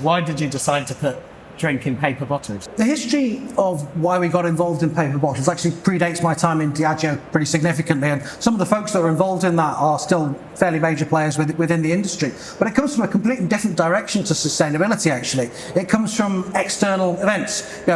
Why did you decide to put drink in paper bottles? The history of why we got involved in paper bottles actually predates my time in Diageo pretty significantly, and some of the folks that are involved in that are still fairly major players within the industry. But it comes from a completely different direction to sustainability, actually. It comes from external events,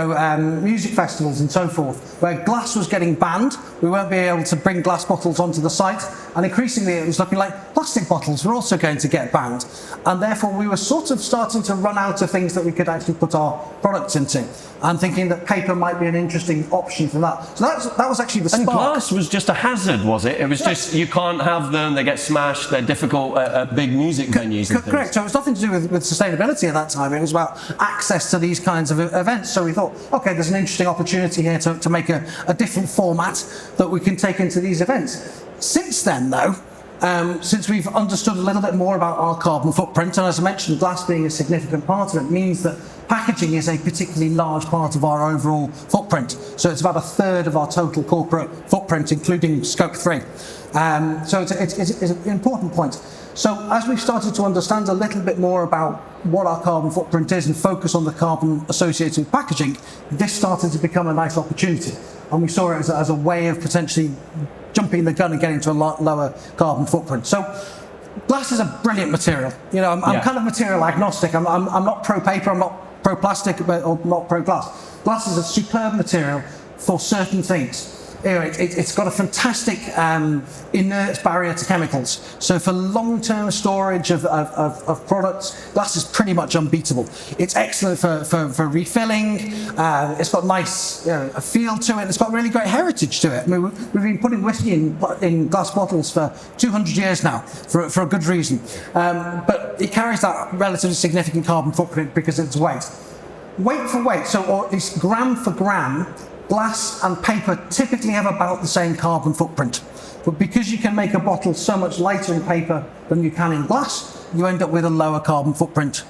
music festivals and so forth, where glass was getting banned. We weren't being able to bring glass bottles onto the site, and increasingly it was looking like plastic bottles were also going to get banned. And therefore we were sort of starting to run out of things that we could actually put our products into, and thinking that paper might be an interesting option for that. So that was actually the spark. And glass was just a hazard, was it? It was just, you can't have them, they get smashed, they're difficult at big music venues and things. Correct, so it was nothing to do with sustainability at that time. It was about access to these kinds of events. So we thought, okay, there's an interesting opportunity here to make a different format that we can take into these events. Since then, though, since we've understood a little bit more about our carbon footprint, and as I mentioned, glass being a significant part of it means that packaging is a particularly large part of our overall footprint. So it's about a third of our total corporate footprint, including Scope 3. So it's an important point. So as we've started to understand a little bit more about what our carbon footprint is and focus on the carbon associated with packaging, this started to become a nice opportunity. And we saw it as a way of potentially jumping the gun and getting to a lot lower carbon footprint. So glass is a brilliant material. You know, I'm kind of material agnostic. I'm not pro paper, I'm not pro plastic, or not pro glass. Glass is a superb material for certain things. Anyway, it's got a fantastic inert barrier to chemicals. So for long-term storage of products, glass is pretty much unbeatable. It's excellent for refilling. It's got nice a feel to it. It's got really great heritage to it. I mean, we've been putting whiskey in glass bottles for 200 years now, for a good reason. But it carries that relatively significant carbon footprint because of its weight. Weight for weight, or at least gram for gram, glass and paper typically have about the same carbon footprint. But because you can make a bottle so much lighter in paper than you can in glass, you end up with a lower carbon footprint.